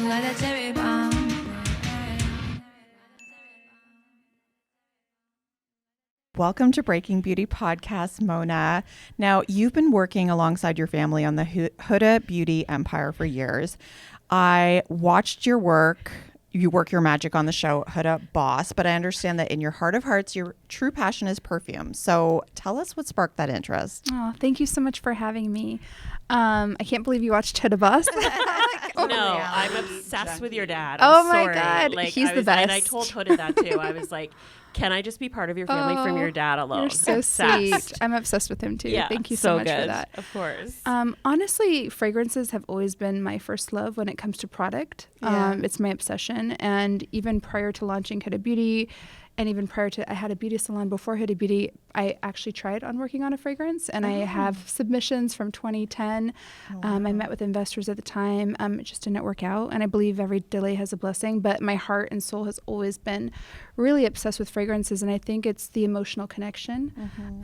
got that cherry bomb. Welcome to Breaking Beauty Podcast, Mona. Now, you've been working alongside your family on the Huda Beauty empire for years. I watched your work. You work your magic on the show Huda Boss, but I understand that in your heart of hearts, your true passion is perfume. So tell us what sparked that interest. Oh, thank you so much for having me. I can't believe you watched Huda Boss. No, I'm obsessed with your dad. Oh I'm my sorry. God, Like, he's I the was, And I best. told Huda that too. I was like, can I just be part of your family from your dad alone? You're so Obsessed. sweet. I'm obsessed with him too. Yeah, Thank you so much good. for that. Of course. Honestly, fragrances have always been my first love when it comes to product. Yeah. It's my obsession. And even prior to launching Huda Beauty, and even prior to, I had a beauty salon before Huda Beauty, I actually tried on working on a fragrance, and I have submissions from 2010. I met with investors at the time. It just didn't work out, and I believe every delay has a blessing, but my heart and soul has always been really obsessed with fragrances, and I think it's the emotional connection.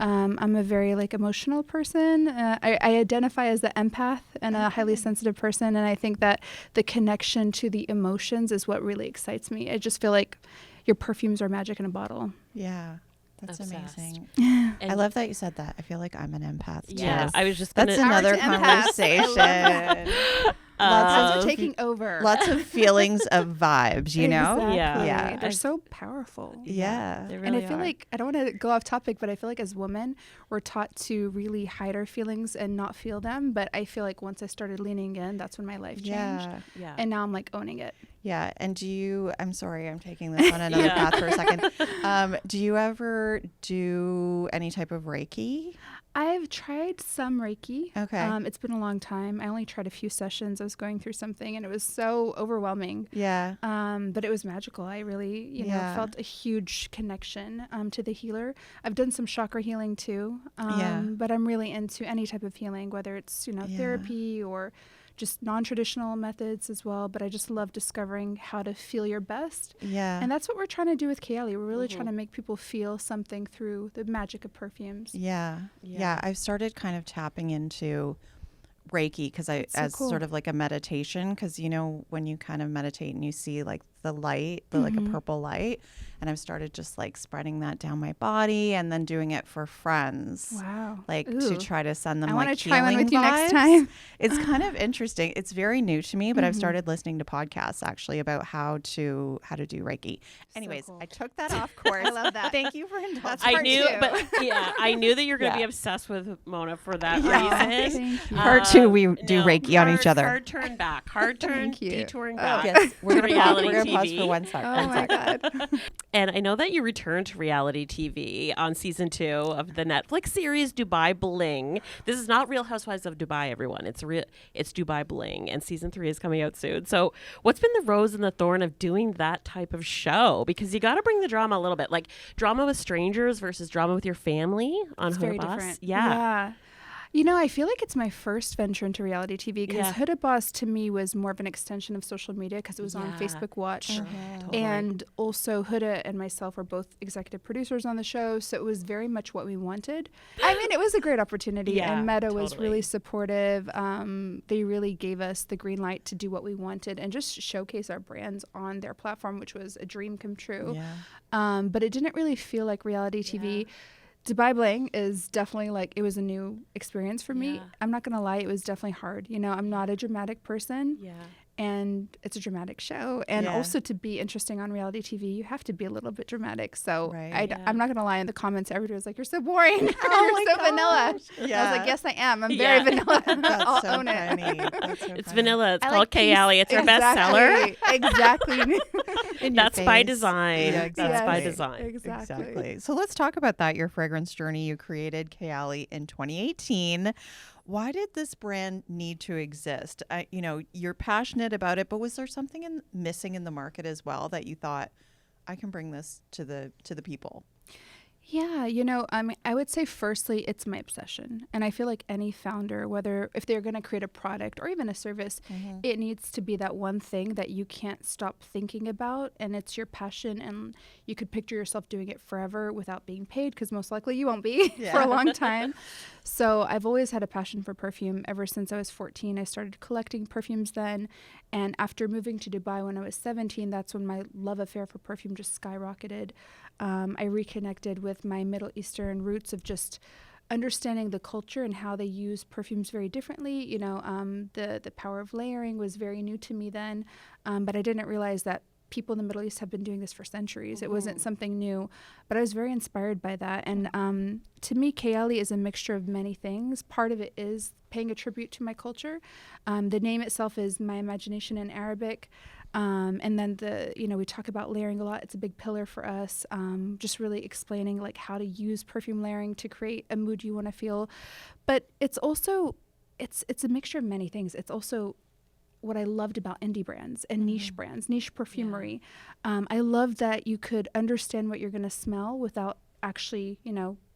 I'm a very emotional person. I identify as the empath and a highly sensitive person, and I think that the connection to the emotions is what really excites me. I just feel like your perfumes are magic in a bottle. Yeah, that's Obsessed. amazing. And I love that you said that. I feel like I'm an empath too. Yeah, I was just gonna. That's another Power to empaths. conversation. Empaths are taking over. Lots of feelings of vibes, you know? Exactly. Yeah. They're so powerful. Yeah. They really And I feel are. like, I don't want to go off topic, but I feel like as women, we're taught to really hide our feelings and not feel them. But I feel like once I started leaning in, that's when my life changed. Yeah. Yeah. And now I'm owning it. Yeah. And I'm sorry, I'm taking this on another path for a second. Do you ever do any type of Reiki? I've tried some Reiki. Okay. It's been a long time. I only tried a few sessions. I was going through something and it was so overwhelming. Yeah. But it was magical. I really, Yeah. felt a huge connection to the healer. I've done some chakra healing too. Yeah. But I'm really into any type of healing, whether it's, therapy or just non-traditional methods as well. But I just love discovering how to feel your best. Yeah. And that's what we're trying to do with Kayali. We're really trying to make people feel something through the magic of perfumes. Yeah. I've started kind of tapping into Reiki because so as cool. sort of like a meditation, because when you kind of meditate and you see like the light, like a purple light, and I've started just like spreading that down my body and then doing it for friends. Wow. Like Ooh. to try to send them I like want to try one healing with you next vibes. time. It's kind of interesting. It's very new to me, but I've started listening to podcasts actually about how to do Reiki. Anyways, cool. I took that off course. I love that. Thank you for indulging. I part knew, two. but I knew that you're going to be obsessed with Mona for that reason. Thank you. Part two, we do Reiki on each other. Hard turn back. Hard turn, Thank you. detouring Oh, back. Yes, we're gonna Reality pause TV. for 1 second. Oh my God. And I know that you returned to reality TV on season 2 of the Netflix series Dubai Bling. This is not Real Housewives of Dubai, everyone. It's Dubai Bling, and season 3 is coming out soon. So, what's been the rose and the thorn of doing that type of show? Because you got to bring the drama a little bit, like drama with strangers versus drama with your family on It's Huda very Boss. different. Yeah. I feel like it's my first venture into reality TV because Huda Boss to me was more of an extension of social media because it was on Facebook Watch. Totally. And also Huda and myself were both executive producers on the show. So it was very much what we wanted. I mean, it was a great opportunity. Yeah, and Meta was totally. really supportive. They really gave us the green light to do what we wanted and just showcase our brands on their platform, which was a dream come true. Yeah. But it didn't really feel like reality TV. Dubai Bling is definitely it was a new experience for me. Yeah. I'm not going to lie, it was definitely hard. I'm not a dramatic person. Yeah. And it's a dramatic show. And Yeah. also to be interesting on reality TV, you have to be a little bit dramatic. So Right. I'm not going to lie, in the comments, everybody was like, you're so boring. my You're so vanilla. Yeah. I was like, yes, I am. I'm very vanilla. That's I'll so own funny. it. That's so It's funny. vanilla. It's I called like peace. Kayali. It's our bestseller. Exactly. In your That's by face. design. Yeah, That's by exactly. design. Exactly. So let's talk about that, your fragrance journey. You created Kayali in 2018. Why did this brand need to exist? You're passionate about it, but was there something missing in the market as well that you thought, I can bring this to the people? Yeah, I would say firstly, it's my obsession. And I feel like any founder, whether if they're going to create a product or even a service, it needs to be that one thing that you can't stop thinking about. And it's your passion. And you could picture yourself doing it forever without being paid, because most likely you won't be for a long time. So I've always had a passion for perfume ever since I was 14. I started collecting perfumes then. And after moving to Dubai when I was 17, that's when my love affair for perfume just skyrocketed. I reconnected with my Middle Eastern roots of just understanding the culture and how they use perfumes very differently. The power of layering was very new to me then, but I didn't realize that people in the Middle East have been doing this for centuries. It wasn't something new, but I was very inspired by that. And to me, Kayali is a mixture of many things. Part of it is paying a tribute to my culture. The name itself is My Imagination in Arabic. And then we talk about layering a lot. It's a big pillar for us. Just really explaining like how to use perfume layering to create a mood you want to feel. But it's also, it's a mixture of many things. It's also what I loved about indie brands and niche brands, niche perfumery. I love that you could understand what you're going to smell without actually,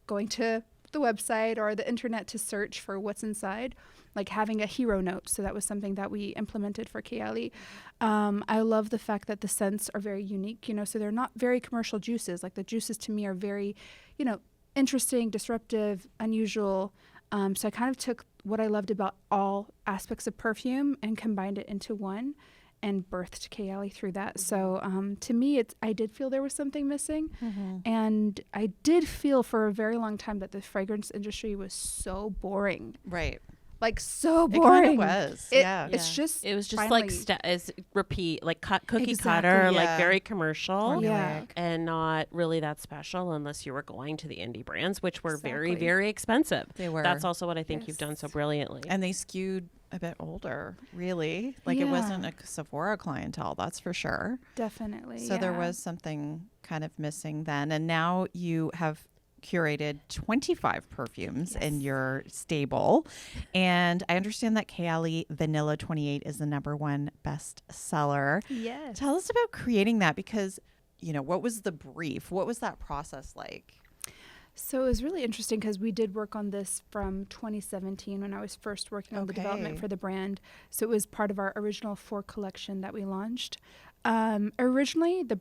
going to the website or the internet to search for what's inside, like having a hero note. So that was something that we implemented for Kayali. I love the fact that the scents are very unique, so they're not very commercial juices. Like the juices to me are very, interesting, disruptive, unusual. So I kind of took what I loved about all aspects of perfume and combined it into one and birthed Kayali through that. So to me, I did feel there was something missing. And I did feel for a very long time that the fragrance industry was so boring. Right. Like so boring. It kind of was. It's just it was just finally, repeat, like cookie Exactly, cutter, yeah. like very commercial, Yeah. and not really that special unless you were going to the indie brands, which were very, Exactly. very expensive. They were. That's also what I think you've done so Yes. brilliantly. And they skewed a bit older, really. Like it Yeah. wasn't a Sephora clientele, that's for sure. Definitely. So there was something kind of missing then. And now you have curated 25 perfumes in your stable. And I understand that Kalie Vanilla 28 is the #1 bestseller. Yes. Tell us about creating that, because, what was the brief? What was that process like? So it was really interesting because we did work on this from 2017 when I was first working on the development Okay. for the brand. So it was part of our original 4 collection that we launched. Originally, the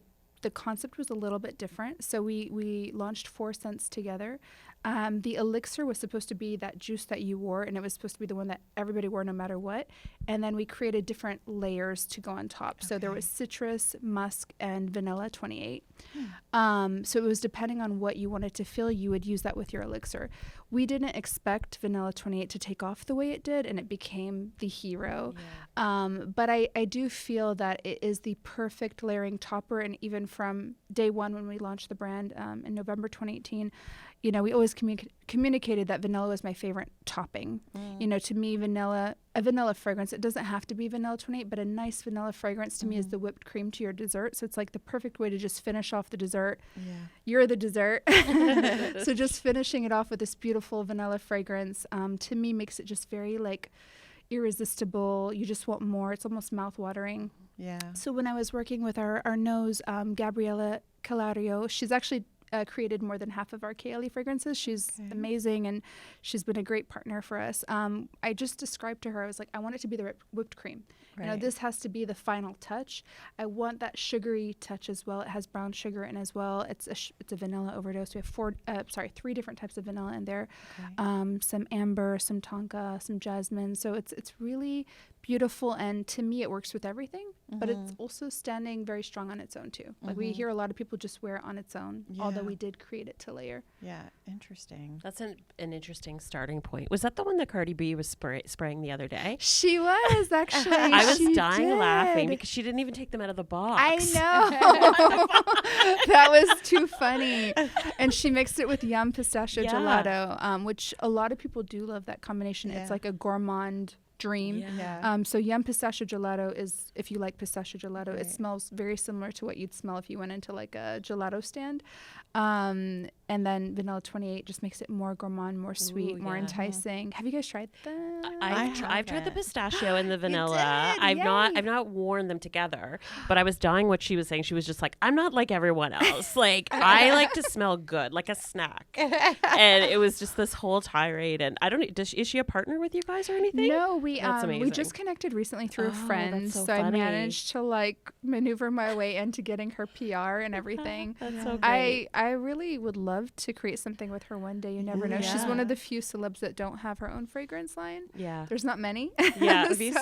concept was a little bit different. So we launched 4 scents together. The elixir was supposed to be that juice that you wore, and it was supposed to be the one that everybody wore no matter what. And then we created different layers to go on top. So there was citrus, musk, and vanilla 28. So it was depending on what you wanted to feel, you would use that with your elixir. We didn't expect vanilla 28 to take off the way it did, and it became the hero. But I do feel that it is the perfect layering topper. And even from day one when we launched the brand in November 2018, we always communicated that vanilla was my favorite topping. To me, a vanilla fragrance, it doesn't have to be vanilla 28, but a nice vanilla fragrance to me is the whipped cream to your dessert. So it's like the perfect way to just finish off the dessert. You're the dessert. So just finishing it off with this beautiful vanilla fragrance, to me makes it just very like irresistible. You just want more. It's almost mouth-watering. Yeah. So when I was working with our nose, Gabriella Calario, she's actually created more than half of our Kayali fragrances. She's amazing, and she's been a great partner for us. I just described to her, I was like, I want it to be the whipped cream. This has to be the final touch. I want that sugary touch as well. It has brown sugar in as well. It's a vanilla overdose. We have 3 different types of vanilla in there. Some amber, some tonka, some jasmine. So it's really beautiful, and to me it works with everything, but it's also standing very strong on its own too. Like we hear a lot of people just wear it on its own, although we did create it to layer. Yeah, interesting. That's an interesting starting point. Was that the one that Cardi B was spraying the other day? She was actually. I was She dying did. laughing because she didn't even take them out of the box. I know. That was too funny. And she mixed it with yum pistachio gelato, which a lot of people do love that combination. It's like a gourmand dream. So yum pistachio gelato is, if you like pistachio gelato, it smells very similar to what you'd smell if you went into like a gelato stand. And then Vanilla 28 just makes it more gourmand, more sweet, Ooh, more yeah. enticing. Have you guys tried them? I've tried the pistachio and the vanilla. did? I've not worn them together, but I was dying what she was saying. She was just like, I'm not like everyone else. Like I like to smell good, like a snack. And it was just this whole tirade. And I don't know, is she a partner with you guys or anything? No, we That's we amazing. just connected recently through a Oh, friend, that's so so I funny. managed to like maneuver my way into getting her PR and everything. That's so great. I really would love to create something with her one day. You never know. She's one Yeah. of the few celebs that don't have her own fragrance line. Yeah. There's not many. Yeah. It'd be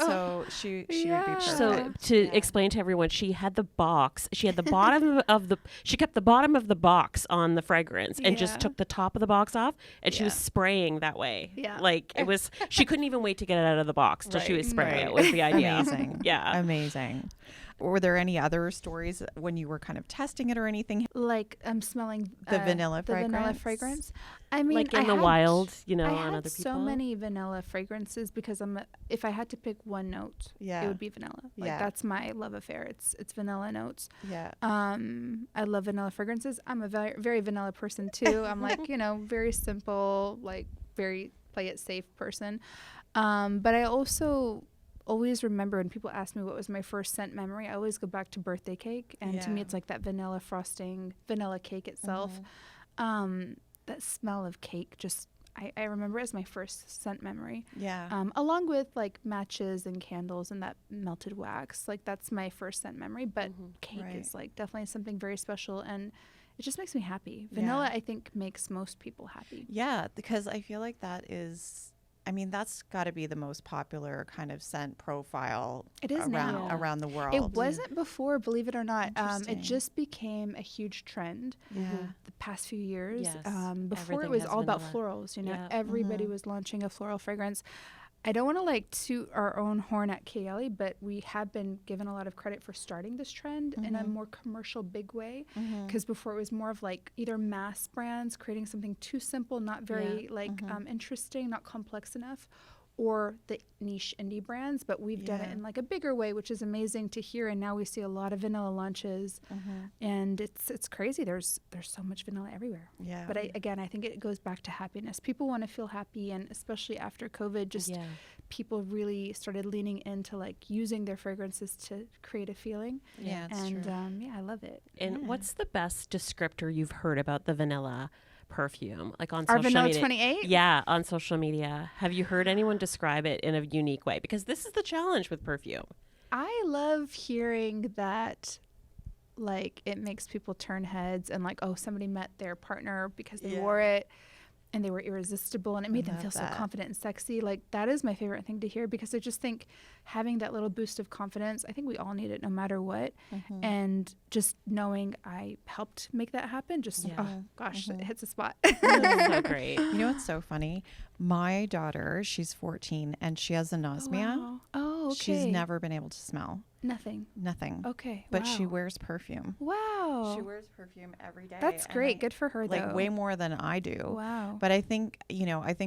she would be perfect. So to explain to everyone, she had the box. She had the bottom of the. She kept the bottom of the box on the fragrance and just Yeah. took the top of the box off, and she was Yeah. spraying that way. Yeah. Like it was. She couldn't even wait to get it out of the box till she Right. was spraying Right. it. Was the idea? Amazing. Yeah. Amazing. Were there any other stories when you were kind of testing it or anything? Like I'm smelling The vanilla the vanilla fragrance? fragrance. I mean, Like in I the had- wild, you know, I on had other people. so many vanilla fragrances because if I had to pick one note, Yeah. it would be vanilla. Like Yeah. that's my love affair. It's vanilla notes. Yeah. I love vanilla fragrances. I'm a very, very vanilla person too. I'm like, very simple, like very play it safe person. But I also always remember when people ask me what was my first scent memory, I always go back to birthday cake. And to me, Yeah. it's like that vanilla frosting, vanilla cake itself. That smell of cake just, I remember as my first scent memory. Yeah. Along with like matches and candles and that melted wax. Like that's my first scent memory. But cake Right. is like definitely something very special, and it just makes me happy. Vanilla, I think, makes most people happy. Yeah, because I feel like that's got to be the most popular kind of scent profile It is around now. around the world. It wasn't before, believe it or not. Interesting. It just became a huge trend Yeah. the past few years. Yes, Before it everything was has all about vanilla. florals. Yeah. Everybody was launching a floral fragrance. I don't want to like toot our own horn at Kayali, but we have been given a lot of credit for starting this trend in a more commercial, big way. Because before it was more of like either mass brands creating something too simple, not very interesting, not complex enough, or the niche indie brands. But we've done it Yeah. in like a bigger way, which is amazing to hear. And now we see a lot of vanilla launches, and it's crazy. There's so much vanilla everywhere. Yeah. But I think it goes back to happiness. People want to feel happy, and especially after COVID, just people really started leaning into like using their fragrances to create a feeling. Yeah, it's And true. I love it. And Yeah. what's the best descriptor you've heard about the vanilla perfume? Like on Our social Vanilla media. 28? Yeah, on social media. Have you heard anyone describe it in a unique way? Because this is the challenge with perfume. I love hearing that, like, it makes people turn heads and like, oh, somebody met their partner because they wore it and they were irresistible and it made them love feel so that. confident and sexy. Like, that is my favorite thing to hear, because I just think having that little boost of confidence, I think we all need it no matter what. And just knowing I helped make that happen, just, oh gosh, it hits a spot. That's so great. You know what's so funny? My daughter, she's 14 and she has anosmia. Wow. Oh, okay. She's never been able to smell Nothing. nothing. Okay. But she wow. wears perfume. Wow. She wears perfume every day. That's and great. Good for her, like though. way more than I do. Wow. But I think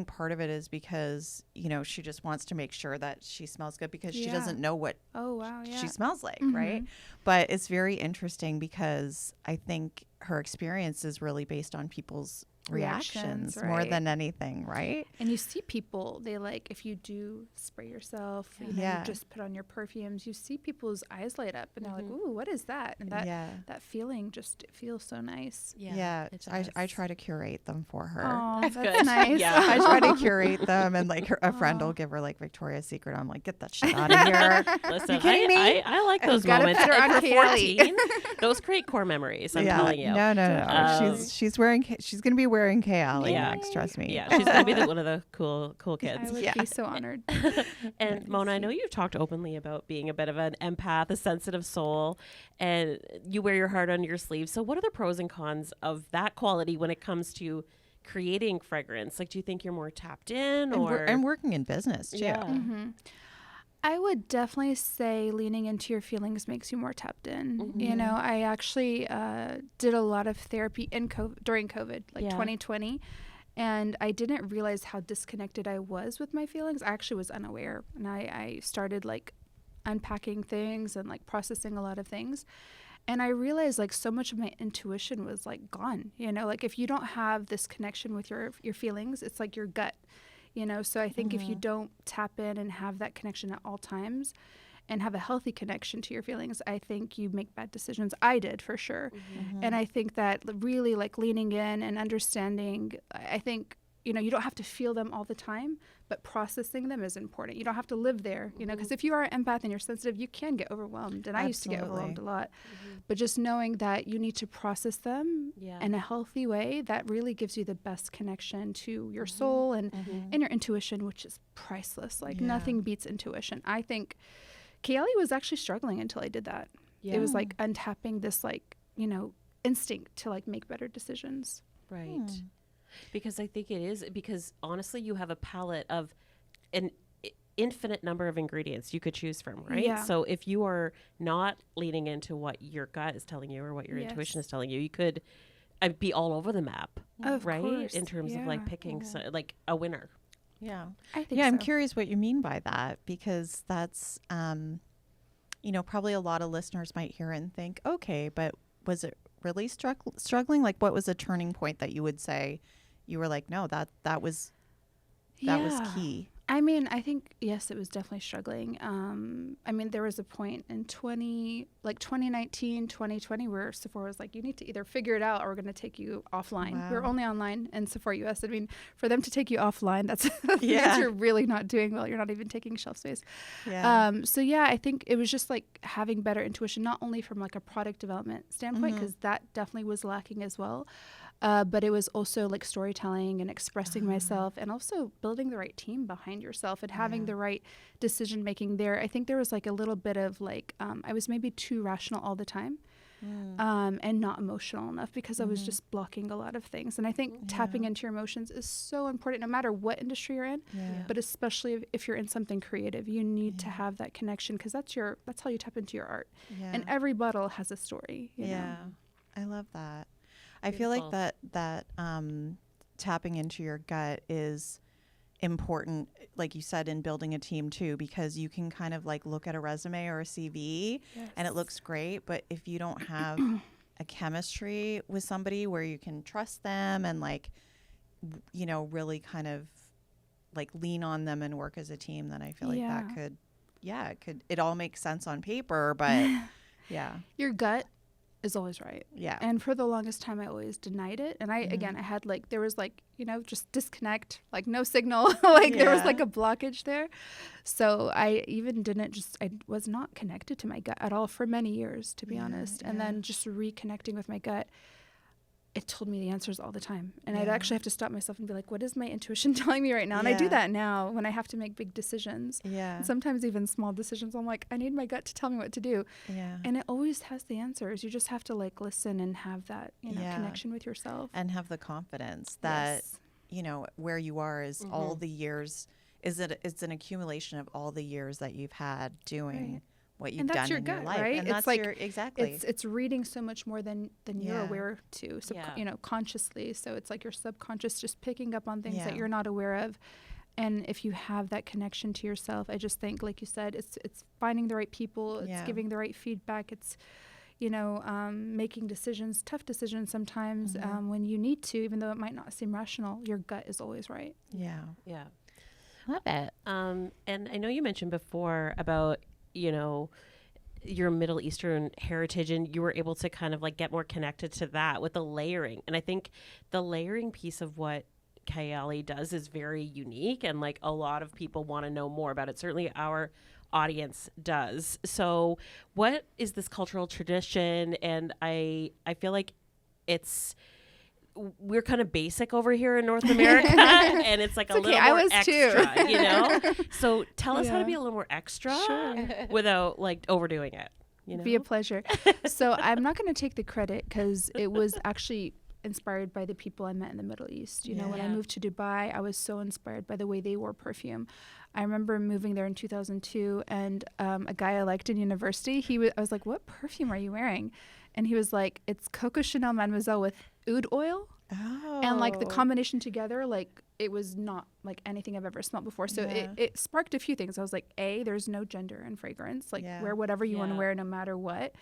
part of it is because, she just wants to make sure that she smells good, because she Yeah. doesn't know what Oh, wow. Yeah. she smells like, right? But it's very interesting because I think her experience is really based on people's reactions more right. than anything, right? And you see people, they like, if you do spray yourself, you Yeah. just put on your perfumes, you see people's eyes light up and they're like, ooh, what is that? And that feeling just, it feels so nice. Yeah. it I does. try to curate them for her. Oh, that's good. nice. Yeah. I try to curate them, and like a friend will give her like Victoria's Secret. I'm like, get that shit out of here. Listen, kidding me? I like those gotta moments. put her And on for Kayali. 14, those create core memories. I'm telling you. No. She's gonna be wearing Kayali next. Trust me. Yeah, she's gonna be one of the cool I kids. would be so honored. And Mona, I know you've talked openly about being a bit of an empath, a sensitive soul, and you wear your heart on your sleeve. So what are the pros and cons of that quality when it comes to creating fragrance? Like, do you think you're more tapped in, or and working in business too. Yeah. I would definitely say leaning into your feelings makes you more tapped in. You know, I actually did a lot of therapy during COVID, like 2020. And I didn't realize how disconnected I was with my feelings. I actually was unaware. And I started like unpacking things and like processing a lot of things. And I realized like so much of my intuition was like gone, you know, like if you don't have this connection with your feelings, it's like your gut, you know. So I think if you don't tap in and have that connection at all times and have a healthy connection to your feelings, I think you make bad decisions. I did, for sure. And I think that really like leaning in and understanding, I think, you know, you don't have to feel them all the time, but processing them is important. You don't have to live there, you know, because if you are an empath and you're sensitive, you can get overwhelmed. And I used to get overwhelmed a lot. But just knowing that you need to process them in a healthy way, that really gives you the best connection to your soul and your intuition, which is priceless. Like nothing beats intuition. I think Kayali was actually struggling until I did that. It was like untapping this, like, you know, instinct to like make better decisions. Right. Because I think it is, because honestly, you have a palette of an infinite number of ingredients you could choose from, right? Yeah. So if you are not leaning into what your gut is telling you or what your intuition is telling you, you could be all over the map, Of right? course. In terms of like picking like a winner. Yeah. I think I'm so. curious what you mean by that, because that's, you know, probably a lot of listeners might hear it and think, okay, but was it really struggling? Like, what was a turning point that you would say you were like, no, that was key? I mean, I think, yes, it was definitely struggling. I mean, there was a point in 2019, 2020, where Sephora was like, you need to either figure it out or we're going to take you offline. Wow. We were only online in Sephora US. I mean, for them to take you offline, that's means you're really not doing well. You're not even taking shelf space. So yeah, I think it was just like having better intuition, not only from like a product development standpoint, because that definitely was lacking as well. But it was also like storytelling and expressing myself, and also building the right team behind yourself and having the right decision making there. I think there was like a little bit of like, I was maybe too rational all the time, and not emotional enough, because I was just blocking a lot of things. And I think tapping into your emotions is so important, no matter what industry you're in, but especially if you're in something creative. You need to have that connection, because that's how you tap into your art. And every bottle has a story. You know? I love that. I feel like that tapping into your gut is important, like you said, in building a team too, because you can kind of like look at a resume or a CV and it looks great, but if you don't have a chemistry with somebody where you can trust them and like, you know, really kind of like lean on them and work as a team, then I feel like that could, it all makes sense on paper, but your gut is always right. Yeah. And for the longest time, I always denied it. And I had like, there was like, you know, just disconnect, like no signal, like there was like a blockage there. So I even I was not connected to my gut at all for many years, to be honest. And then just reconnecting with my gut, it told me the answers all the time. And I'd actually have to stop myself and be like, what is my intuition telling me right now? And I do that now when I have to make big decisions. And sometimes even small decisions, I'm like, I need my gut to tell me what to do. And it always has the answers. You just have to like listen and have that, you know, connection with yourself. And have the confidence that, you know, where you are is all the years, it's an accumulation of all the years that you've had doing what you've done in your life. Right? And it's that's like, exactly. It's reading so much more than you're aware to, you know, consciously. So it's like your subconscious just picking up on things that you're not aware of. And if you have that connection to yourself, I just think, like you said, it's finding the right people, it's giving the right feedback, it's, you know, making decisions, tough decisions sometimes when you need to, even though it might not seem rational. Your gut is always right. Yeah. Love it. And I know you mentioned before about, you know, your Middle Eastern heritage, and you were able to kind of like get more connected to that with the layering. And I think the layering piece of what Kayali does is very unique, and like a lot of people want to know more about it. Certainly our audience does. So what is this cultural tradition? And I feel like we're kind of basic over here in North America, and it's like a little more extra, you know? So tell us how to be a little more extra without like overdoing it, you know? Be a pleasure. So I'm not going to take the credit, because it was actually inspired by the people I met in the Middle East. You know, when I moved to Dubai, I was so inspired by the way they wore perfume. I remember moving there in 2002, and a guy I liked in university, I was like, what perfume are you wearing? And he was like, it's Coco Chanel Mademoiselle with oud oil. And like the combination together, like it was not like anything I've ever smelled before. So it sparked a few things. I was like, there's no gender in fragrance. Like wear whatever you want to wear, no matter what.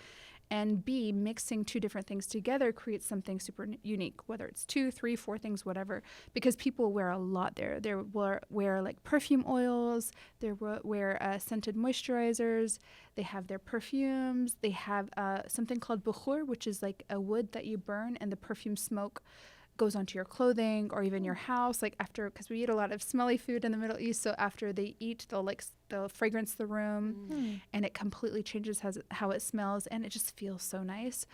and B, mixing two different things together creates something super unique, whether it's 2, 3, 4 things, whatever, because people wear a lot there. They wear like perfume oils, they wear scented moisturizers, they have their perfumes, they have something called bukhur, which is like a wood that you burn and the perfume smoke goes onto your clothing or even your house, like after, because we eat a lot of smelly food in the Middle East, so after they eat they'll fragrance the room and it completely changes how it smells, and it just feels so nice.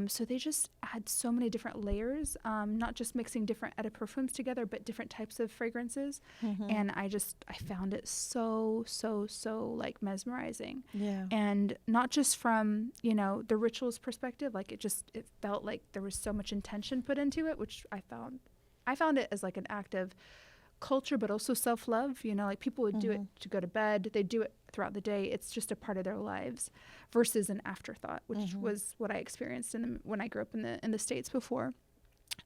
So they just add so many different layers, not just mixing different eau de perfumes together, but different types of fragrances. And I found it so like mesmerizing. Yeah. And not just from, the rituals perspective, like it felt like there was so much intention put into it, which I found it as like an act of culture, but also self-love. Like people would do it to go to bed. They do it throughout the day. It's just a part of their lives versus an afterthought, which was what I experienced when I grew up in the States before.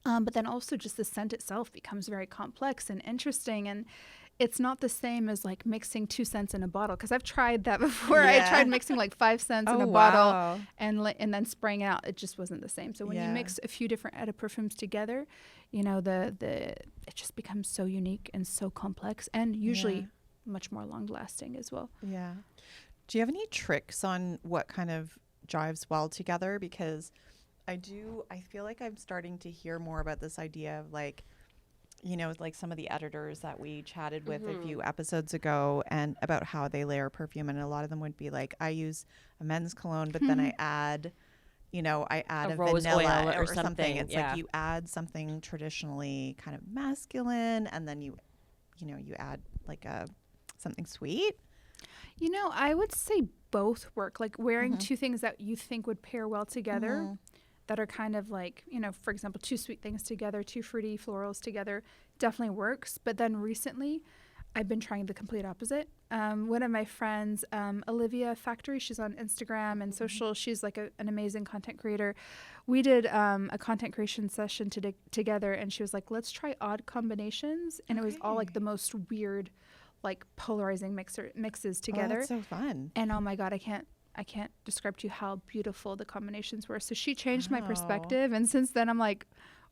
But then also just the scent itself becomes very complex and interesting, and it's not the same as like mixing 2 scents in a bottle, because I've tried that before. Yeah. I tried mixing like 5 scents in a bottle and then spraying it out. It just wasn't the same. So when you mix a few different eau de perfumes together, it just becomes so unique and so complex, and usually much more long lasting as well. Yeah. Do you have any tricks on what kind of jives well together? Because I feel like I'm starting to hear more about this idea of like, like some of the editors that we chatted with a few episodes ago, and about how they layer perfume. And a lot of them would be like, I use a men's cologne, but then I add, a rose vanilla oil or something. something. It's like you add something traditionally kind of masculine, and then you add like something sweet. I would say both work. Like wearing two things that you think would pair well together, that are kind of like, for example, 2 sweet things together, 2 fruity florals together, definitely works. But then recently, I've been trying the complete opposite. One of my friends, Olivia Factory, she's on Instagram and social. She's like an amazing content creator. We did a content creation session together, and she was like, let's try odd combinations. And it was all like the most weird, like polarizing mixes together. Oh, that's so fun. And oh my God, I can't describe to you how beautiful the combinations were. So she changed my perspective, and since then I'm like,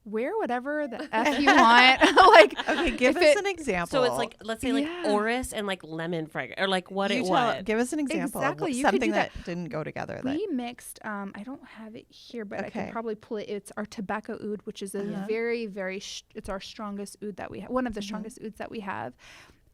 wear whatever the F you want. Like, okay, give us an example. So it's like, let's say like orris and like lemon fragrance, or like what give us an example exactly. of You something could do that didn't go together. We mixed, I don't have it here, but I can probably pull it. It's our tobacco oud, which is a very, very, it's our strongest oud that we have, one of the strongest ouds that we have.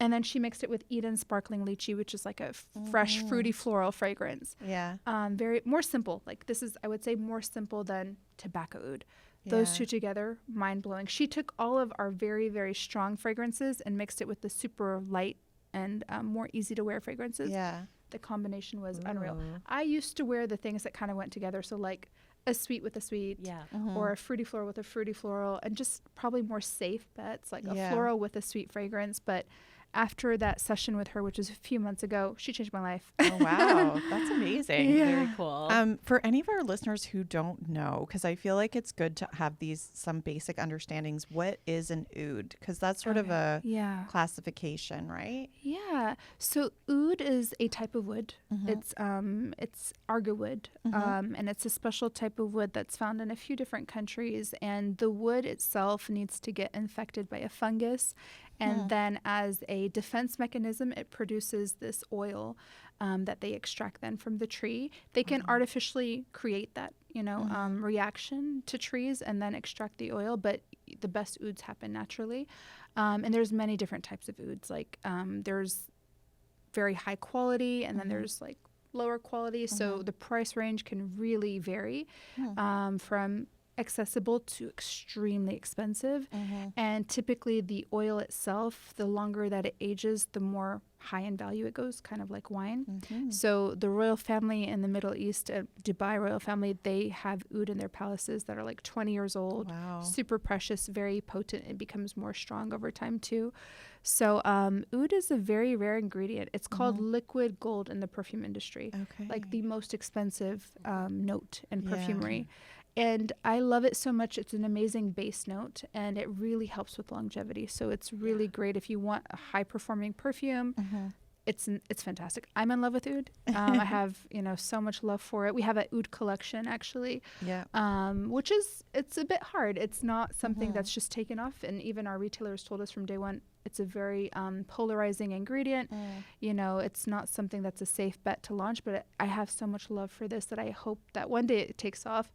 And then she mixed it with Eden Sparkling Lychee, which is like a fresh, fruity, floral fragrance. Yeah. Very more simple. Like this is, I would say, more simple than tobacco oud. Those two together, mind blowing. She took all of our very, very strong fragrances and mixed it with the super light and more easy to wear fragrances. Yeah. The combination was unreal. I used to wear the things that kind of went together. So like a sweet with a sweet, or a fruity floral with a fruity floral, and just probably more safe bets, like a floral with a sweet fragrance. But after that session with her, which was a few months ago, she changed my life. Oh, wow. That's amazing. Very cool. For any of our listeners who don't know, because I feel like it's good to have some basic understandings, what is an oud? Because that's sort of a classification, right? Yeah. So oud is a type of wood. It's arga wood, and it's a special type of wood that's found in a few different countries. And the wood itself needs to get infected by a fungus. And then as a defense mechanism, it produces this oil that they extract then from the tree. They can artificially create that, reaction to trees and then extract the oil, but the best ouds happen naturally. And there's many different types of ouds. Like there's very high quality, and then there's like lower quality. So the price range can really vary from accessible to extremely expensive. And typically the oil itself, the longer that it ages, the more high in value it goes, kind of like wine. So the royal family in the Middle East, Dubai royal family, they have oud in their palaces that are like 20 years old. Wow. Super super precious, very potent. It becomes more strong over time too. So oud is a very rare ingredient. It's called liquid gold in the perfume industry. Okay. Like the most expensive note in perfumery. And I love it so much. It's an amazing base note, and it really helps with longevity. So it's really great if you want a high-performing perfume. It's fantastic. I'm in love with oud. I have so much love for it. We have an oud collection actually, which it's a bit hard. It's not something that's just taken off, and even our retailers told us from day one it's a very polarizing ingredient. It's not something that's a safe bet to launch. But I have so much love for this that I hope that one day it takes off.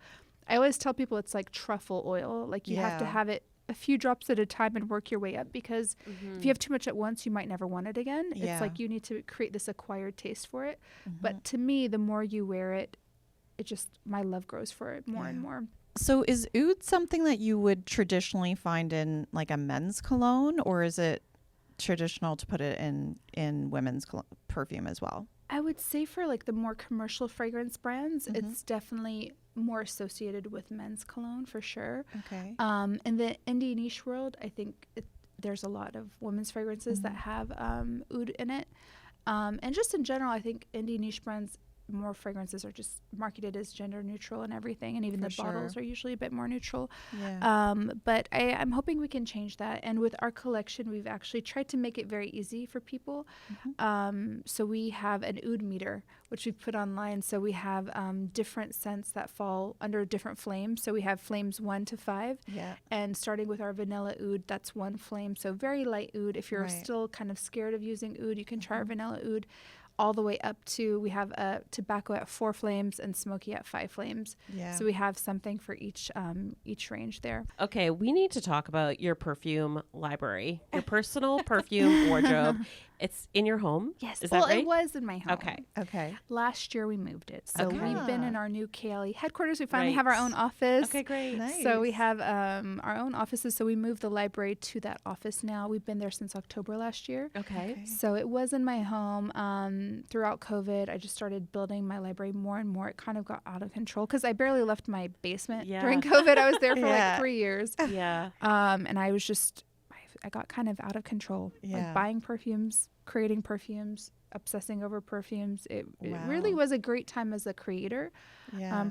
I always tell people it's like truffle oil. Like you have to have it a few drops at a time and work your way up, because if you have too much at once, you might never want it again. It's like you need to create this acquired taste for it. But to me, the more you wear it, my love grows for it more and more. So is oud something that you would traditionally find in like a men's cologne, or is it traditional to put it in women's perfume as well? I would say for like the more commercial fragrance brands, it's definitely more associated with men's cologne for sure. Okay. In the indie niche world, I think there's a lot of women's fragrances that have oud in it. And just in general, I think indie niche brands, more fragrances are just marketed as gender neutral and everything, and even the bottles are usually a bit more neutral. But I'm hoping we can change that, and with our collection we've actually tried to make it very easy for people. So we have an oud meter which we've put online, so we have different scents that fall under different flames. So we have flames 1 to 5, and starting with our vanilla oud, that's 1 flame, so very light oud. If you're still kind of scared of using oud, you can try our vanilla oud, all the way up to, we have tobacco at 4 flames and smoky at 5 flames. So we have something for each range there. Okay, we need to talk about your perfume library, your personal perfume wardrobe. It's in your home? Yes. Is that right? It was in my home. Okay. Last year we moved it. So we've been in our new Kayali headquarters. We finally Right. have our own office. Okay, great. Nice. So we have our own offices. So we moved the library to that office now. We've been there since October last year. Okay. So it was in my home. Throughout COVID, I just started building my library more and more. It kind of got out of control because I barely left my basement during COVID. I was there for like 3 years. Yeah. And I was just, I got kind of out of control. Like buying perfumes, creating perfumes, obsessing over perfumes. It really was a great time as a creator.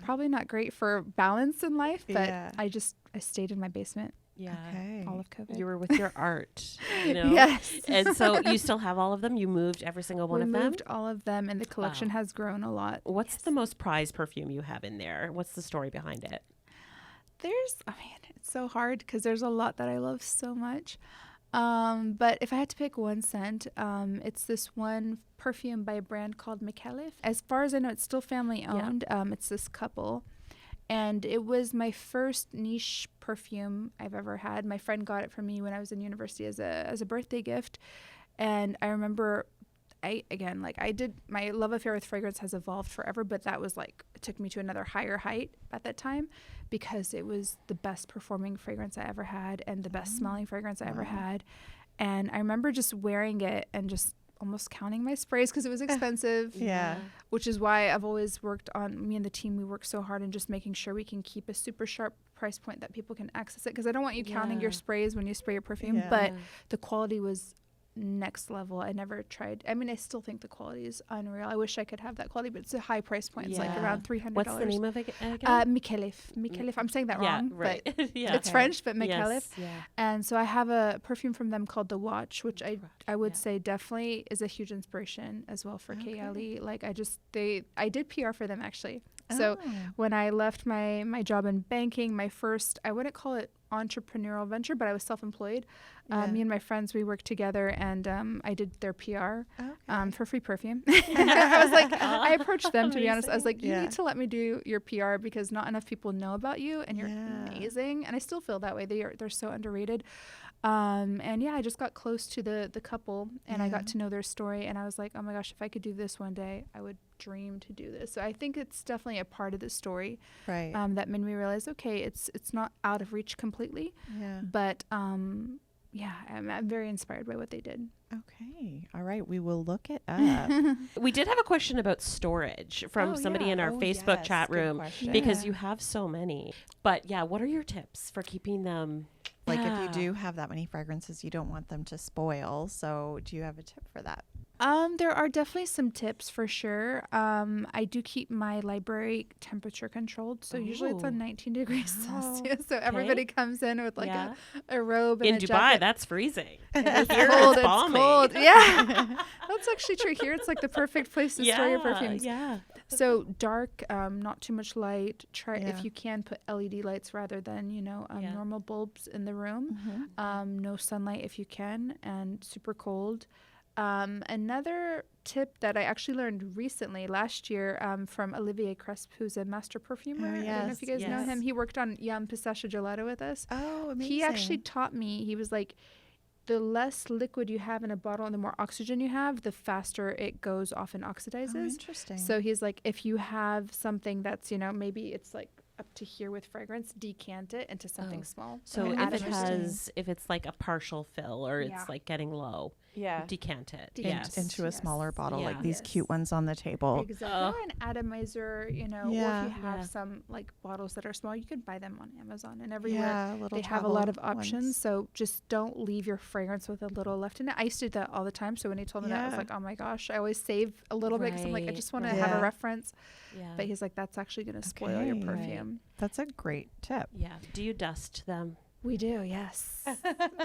Probably not great for balance in life, but I stayed in my basement. Yeah. Okay. All of COVID. You were with your art, you know? Yes. And so you still have all of them? You moved every single one of them? We moved all of them, and the collection has grown a lot. What's the most prized perfume you have in there? What's the story behind it? It's so hard because there's a lot that I love so much. But if I had to pick one scent, it's this one perfume by a brand called Mikelif. As far as I know, it's still family owned. It's this couple. And it was my first niche perfume I've ever had. My friend got it for me when I was in university as a birthday gift. And I remember my love affair with fragrance has evolved forever, but that was like, it took me to another higher height at that time because it was the best performing fragrance I ever had and the best smelling fragrance I ever had. And I remember just wearing it and just almost counting my sprays because it was expensive. Which is why I've always worked on, me and the team, we work so hard on just making sure we can keep a super sharp price point that people can access it, because I don't want you counting your sprays when you spray your perfume, but the quality was next level. I never tried. I mean, I still think the quality is unreal. I wish I could have that quality, but it's a high price point. It's like around $300. What's the name of it again? Mikelif. I'm saying that wrong, but it's French, but Mikelif. Yes. And so I have a perfume from them called The Watch, which I would say definitely is a huge inspiration as well for Kayali. Like I did PR for them actually. So when I left my job in banking, my first, I wouldn't call it entrepreneurial venture, but I was self-employed. Me and my friends, we worked together, and I did their PR for free perfume. I was like, I approached them, to be honest. I was like, you need to let me do your PR because not enough people know about you, and you're amazing. And I still feel that way. They're so underrated. I just got close to the couple, and I got to know their story, and I was like, oh my gosh, if I could do this one day, I would dream to do this. So I think it's definitely a part of the story, that made me realize, okay, it's not out of reach completely, but I'm very inspired by what they did. Okay. All right. We will look it up. We did have a question about storage from somebody in our Facebook chat room because you have so many. But what are your tips for keeping them? Like if you do have that many fragrances, you don't want them to spoil. So do you have a tip for that? There are definitely some tips for sure. I do keep my library temperature controlled, so usually it's on 19 degrees Celsius. So everybody comes in with like a robe and in a Dubai, jacket. that's freezing. It's Here cold. it's balmy. Cold. Yeah, that's actually true. Here it's like the perfect place to store your perfumes. Yeah. So dark, not too much light. Try if you can put LED lights rather than normal bulbs in the room. No sunlight if you can, and super cold. Another tip that I actually learned recently last year from Olivier Cresp, who's a master perfumer. I don't know if you guys know him. He worked on Yum Pistachio Gelato with us. Oh, amazing. He actually taught me, he was like, the less liquid you have in a bottle and the more oxygen you have, the faster it goes off and oxidizes. Oh, interesting. So he's like, if you have something that's, maybe it's like up to here with fragrance, decant it into something small. So and if it's like a partial fill or it's like getting low, decant it. Into a smaller bottle, like these Yes. cute ones on the table. Exactly. Or an atomizer, or if you have some like bottles that are small, you could buy them on Amazon and everywhere. Little they have a lot of travel options. ones. So just don't leave your fragrance with a little left in it. I used to do that all the time. So when he told me that, I was Yeah. like, oh my gosh, I always save a little bit because I'm like, I just want to Right. have Yeah. a reference. Yeah. But he's like, that's actually going to spoil your Okay. perfume. That's a great tip. Yeah. Do you dust them? We do, yes.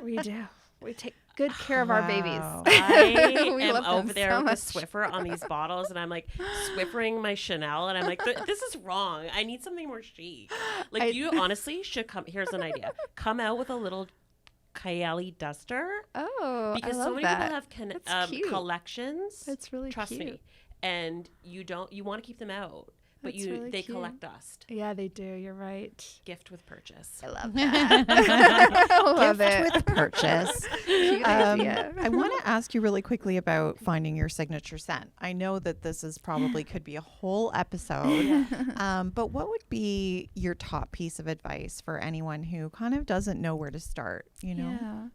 We do. We take good care of our babies. Wow. I We am love them over there so with much. a Swiffer on these bottles, and I'm like Swiffering my Chanel, and I'm like, this is wrong. I need something more chic. Like, you honestly should come. Here's an idea: come out with a little Kayali duster, Oh, because I love so many that. people That's have cute. collections. That's really Trust cute. me, and you want to keep them out, but That's really they cute. collect dust. Yeah, they do. You're right. Gift with purchase. I love that. I love Gift it. with purchase. Cute idea. I want to ask you really quickly about finding your signature scent. I know that this is probably could be a whole episode, but what would be your top piece of advice for anyone who kind of doesn't know where to start? Yeah.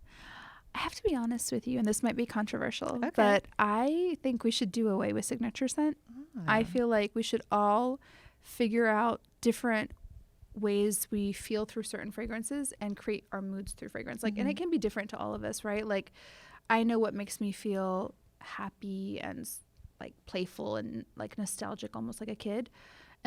I have to be honest with you, and this might be controversial, Okay. but I think we should do away with signature scent. I feel like we should all figure out different ways we feel through certain fragrances and create our moods through fragrance. Like, and it can be different to all of us, right? Like, I know what makes me feel happy and like playful and like nostalgic, almost like a kid.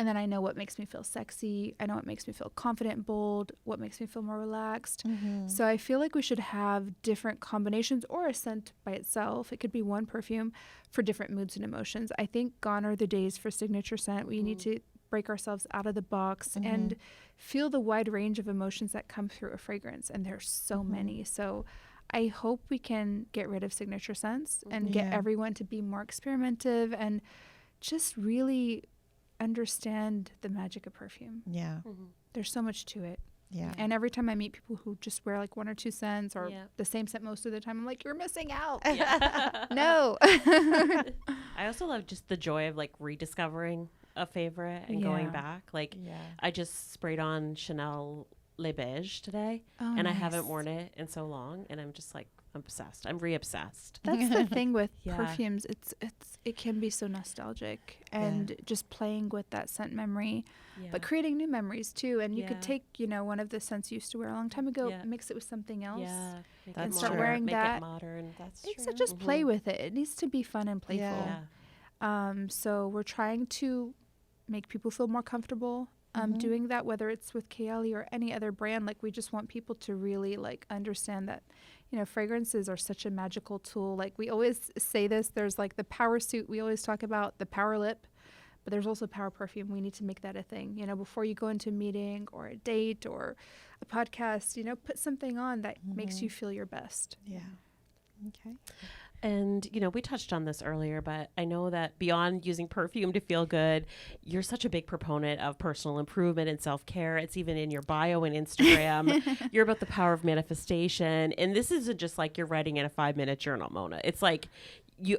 And then I know what makes me feel sexy. I know what makes me feel confident and bold, what makes me feel more relaxed. So I feel like we should have different combinations or a scent by itself. It could be one perfume for different moods and emotions. I think gone are the days for signature scent. We need to break ourselves out of the box and feel the wide range of emotions that come through a fragrance. And there's so many. So I hope we can get rid of signature scents and get everyone to be more experimentative and just really understand the magic of perfume. Yeah. There's so much to it. Yeah. And every time I meet people who just wear like one or two scents or Yeah. the same scent most of the time, I'm like, you're missing out. Yeah. No. I also love just the joy of like rediscovering a favorite and going Yeah. back. Like, I just sprayed on Chanel Le Beige today, Oh, and I haven't nice. worn it in so long, and I'm just like, I'm obsessed. I'm re-obsessed. That's the thing with Yeah. perfumes. It can be so nostalgic and just playing with that scent memory, but creating new memories too. And you could take, one of the scents you used to wear a long time ago, mix it with something else. Yeah, make That's it start modern, wearing make that. it modern. That's So just play with it. It needs to be fun and playful. Yeah. So we're trying to make people feel more comfortable doing that, whether it's with Kayali or any other brand. Like, we just want people to really like understand that, fragrances are such a magical tool. Like, we always say this, there's like the power suit. We always talk about the power lip, but there's also power perfume. We need to make that a thing. Before you go into a meeting or a date or a podcast, put something on that makes you feel your best. Yeah. Okay. And, we touched on this earlier, but I know that beyond using perfume to feel good, you're such a big proponent of personal improvement and self-care. It's even in your bio and Instagram. You're about the power of manifestation. And this isn't just like you're writing in a 5-minute journal, Mona. It's like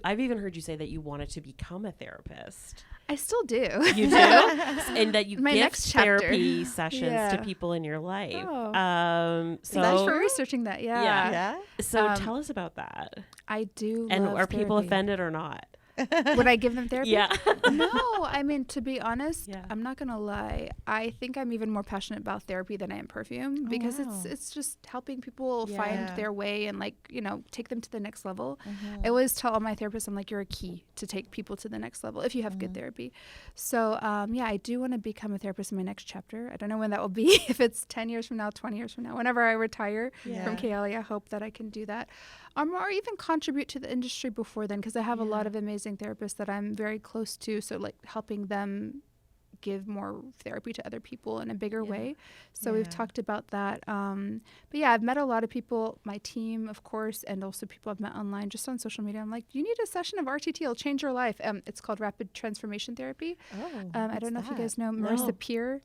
I've even heard you say that you wanted to become a therapist. I still do. You do? And that you My give next chapter. therapy sessions Yeah. to people in your life. Oh. So Thanks for researching that. Yeah. Yeah. So tell us about that. I do And love are people therapy. offended or not? Would I give them therapy? Yeah. No, I mean, to be honest, Yeah. I'm not gonna lie. I think I'm even more passionate about therapy than I am perfume because wow. it's just helping people Yeah. find their way and like, you know, take them to the next level. Mhm. I always tell all my therapists, I'm like, you're a key to take people to the next level if you have good therapy. So yeah, I do want to become a therapist in my next chapter. I don't know when that will be. If it's 10 years from now, 20 years from now, whenever I retire from Kayali, I hope that I can do that. Or even contribute to the industry before then, because I have a lot of amazing therapists that I'm very close to. So like helping them give more therapy to other people in a bigger way. So we've talked about that. But yeah, I've met a lot of people, my team, of course, and also people I've met online, just on social media. I'm like, you need a session of RTT. It'll change your life. It's called Rapid Transformation Therapy. I don't know if you guys know Marissa Peer.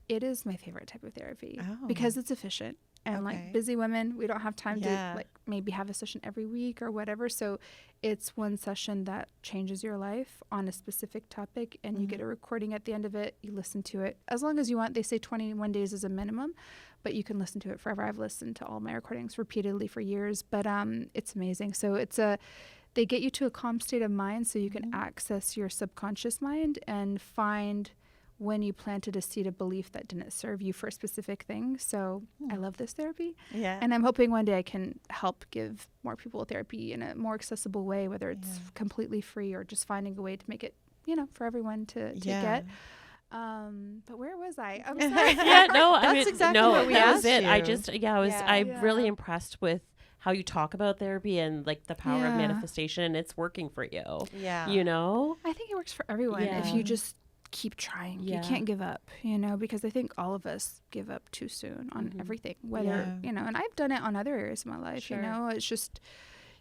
It is my favorite type of therapy because it's efficient. And like busy women, we don't have time to like maybe have a session every week or whatever. So it's one session that changes your life on a specific topic, and you get a recording at the end of it. You listen to it as long as you want. They say 21 days is a minimum, but you can listen to it forever. I've listened to all my recordings repeatedly for years, but it's amazing. So they get you to a calm state of mind so you can access your subconscious mind and find when you planted a seed of belief that didn't serve you for a specific thing. So I love this therapy. Yeah. And I'm hoping one day I can help give more people therapy in a more accessible way, whether it's completely free or just finding a way to make it, you know, for everyone to get. But where was I? I'm sorry. That's exactly what we that was asked it. you. I'm really impressed with how you talk about therapy and like the power of manifestation, and it's working for you. Yeah. You know? I think it works for everyone if you just keep trying. You can't give up, you know, because I think all of us give up too soon on everything, whether, you know, and I've done it on other areas of my life, you know, it's just,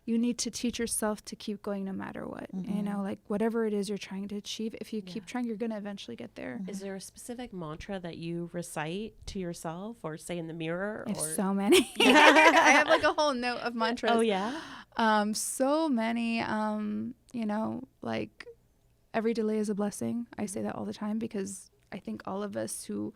you need to teach yourself to keep going no matter what, you know, like whatever it is you're trying to achieve, if you keep trying, you're going to eventually get there. Is there a specific mantra that you recite to yourself or say in the mirror? I have so many. I have like a whole note of mantras. Oh, yeah? So many, you know, like, every delay is a blessing. I say that all the time because I think all of us who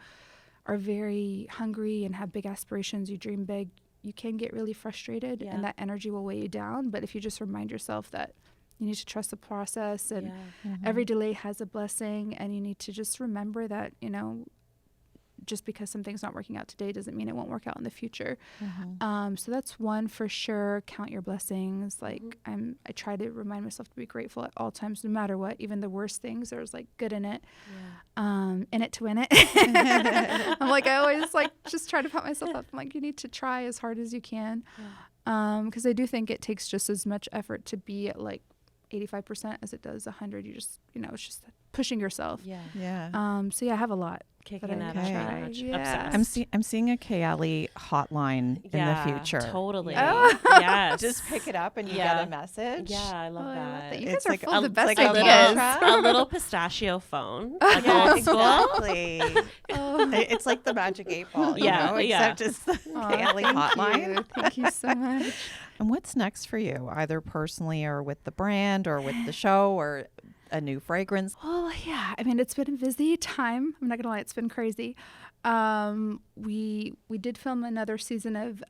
are very hungry and have big aspirations, you dream big, you can get really frustrated and that energy will weigh you down. But if you just remind yourself that you need to trust the process and every delay has a blessing, and you need to just remember that, you know, just because something's not working out today doesn't mean it won't work out in the future. So that's one for sure. Count your blessings. Like I try to remind myself to be grateful at all times, no matter what, even the worst things, there's like good in it, in it to win it. I'm like, I always like just try to put myself up. I'm like, you need to try as hard as you can. Because I do think it takes just as much effort to be at like 85% as it does 100. You just, you know, it's just pushing yourself. Yeah. So yeah, I have a lot. Kicking that try. I'm seeing a Kayali hotline in the future. Totally. Yes. Just pick it up and you get a message. Yeah, I love that. You guys are like full of the best like ideas. A little pistachio phone. Exactly. It's like the Magic 8 Ball, you know, except it's the Kayali hotline. Thank you so much. And what's next for you, either personally or with the brand or with the show or a new fragrance? Well, yeah. I mean, it's been a busy time. I'm not gonna lie, it's been crazy. We did film another season of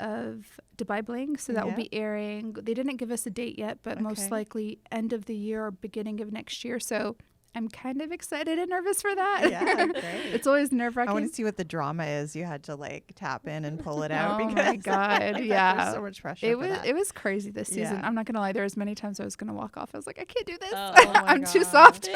Dubai Bling, so that will be airing. They didn't give us a date yet, but most likely end of the year or beginning of next year. So I'm kind of excited and nervous for that. Yeah, great. It's always nerve-wracking. I want to see what the drama is. You had to like tap in and pull it out. Oh because my God, there's so much pressure. It was crazy this season. Yeah. I'm not gonna lie. There was many times I was gonna walk off. I was like, I can't do this. Oh my I'm too God. soft.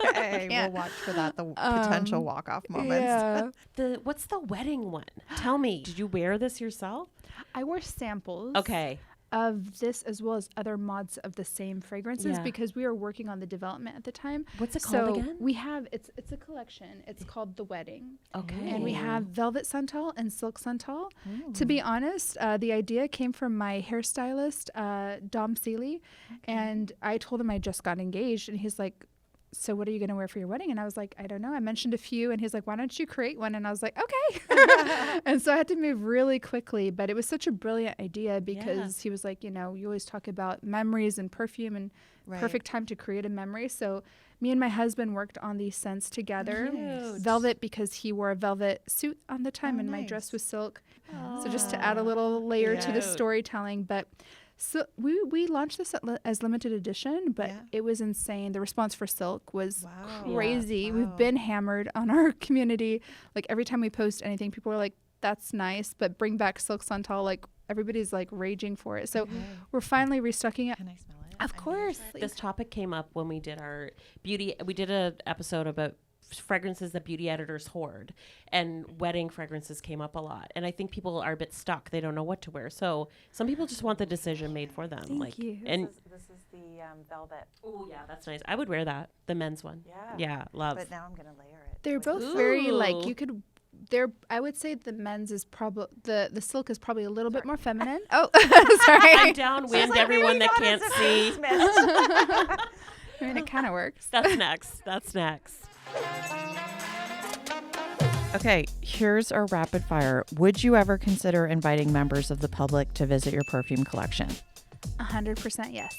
Okay, we'll watch for that. The potential walk-off moments. Yeah. What's the wedding one? Tell me. Did you wear this yourself? I wore samples. Okay. Of this as well as other mods of the same fragrances because we were working on the development at the time. What's it called again? We have it's a collection. It's called The Wedding. Okay. And we have Velvet Santal and Silk Santal. To be honest, the idea came from my hairstylist, Dom Seeley, and I told him I just got engaged, and he's like, so what are you going to wear for your wedding? And I was like, I don't know. I mentioned a few, and he's like, why don't you create one? And I was like, okay. And so I had to move really quickly, but it was such a brilliant idea because he was like, you know, you always talk about memories and perfume and perfect time to create a memory. So me and my husband worked on these scents together. Nice. Velvet, because he wore a velvet suit on the time and my dress was silk. So just to add a little layer to the storytelling. But So we launched this as limited edition, but Yeah. it was insane. The response for Silk was Wow. crazy. Yeah. We've Wow. been hammered on our community. Like every time we post anything, people are like, "That's nice, but bring back Silk Santal." Like everybody's like raging for it. So we're finally restocking it. Can I smell it? Of course. This topic came up when we did our beauty. We did an episode about fragrances that beauty editors hoard, and wedding fragrances came up a lot. And I think people are a bit stuck; they don't know what to wear. So some people just want the decision made for them. Thank you. And This is the velvet. oh yeah, that's nice. I would wear that, the men's one. Yeah. Yeah, love. But now I'm gonna layer it. They're with- both very like Ooh. you could. They're. I would say the men's is probably the silk is probably a little bit more feminine. Oh, sorry. I'm downwind everyone that can't see. I mean, it kind of works. That's next. That's next. Okay, here's our rapid fire. Would you ever consider inviting members of the public to visit your perfume collection? 100% yes.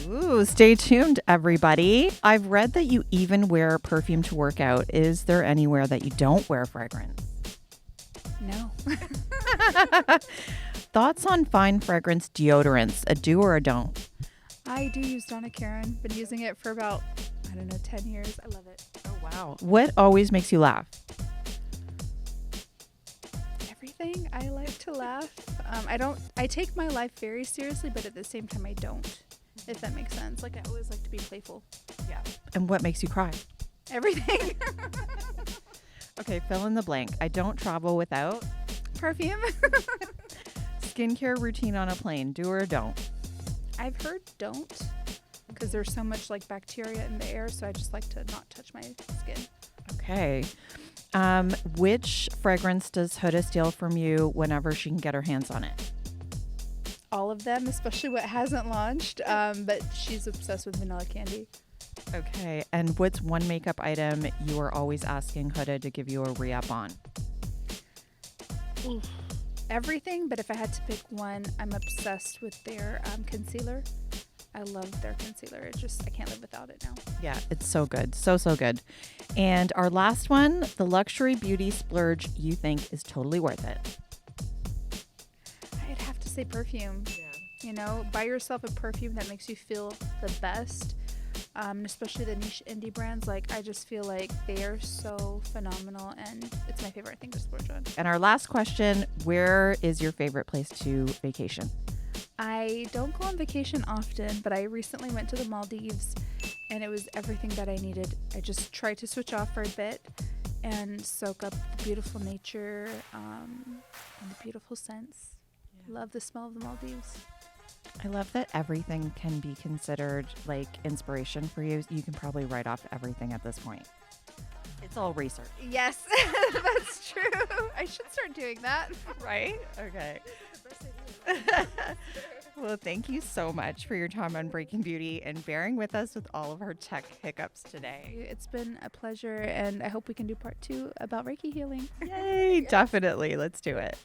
Ooh, stay tuned, everybody. I've read that you even wear perfume to work out. Is there anywhere that you don't wear fragrance? No. Thoughts on fine fragrance deodorants, a do or a don't? I do use Donna Karan. Been using it for about, I don't know, 10 years. I love it. Oh, wow. What always makes you laugh? Everything. I like to laugh. I take my life very seriously, but at the same time I don't, if that makes sense. Like I always like to be playful. Yeah. And what makes you cry? Everything. Okay, fill in the blank. I don't travel without Perfume. skincare routine on a plane, do or don't? I've heard don't, because there's so much like bacteria in the air, so I just like to not touch my skin. Okay. Which fragrance does Huda steal from you whenever she can get her hands on it? All of them, especially what hasn't launched, but she's obsessed with vanilla candy. Okay. And what's one makeup item you are always asking Huda to give you a re-up on? Oof. Everything, but if I had to pick one, I'm obsessed with their concealer. I love their concealer. I can't live without it now. Yeah, it's so good. So good. And our last one, the luxury beauty splurge you think is totally worth it. I'd have to say perfume. Yeah. You know, buy yourself a perfume that makes you feel the best. Especially the niche indie brands. Like, I just feel like they are so phenomenal, and it's my favorite thing to splurge on. And our last question, where is your favorite place to vacation? I don't go on vacation often, but I recently went to the Maldives, and it was everything that I needed. I just tried to switch off for a bit and soak up the beautiful nature and the beautiful scents. Yeah. Love the smell of the Maldives. I love that everything can be considered like inspiration for you. You can probably write off everything at this point. It's all research. Yes, that's true. I should start doing that. Right? Okay. Well, thank you so much for your time on Breaking Beauty and bearing with us with all of our tech hiccups today. It's been a pleasure, and I hope we can do part 2 about Reiki healing. Yay, definitely. Let's do it.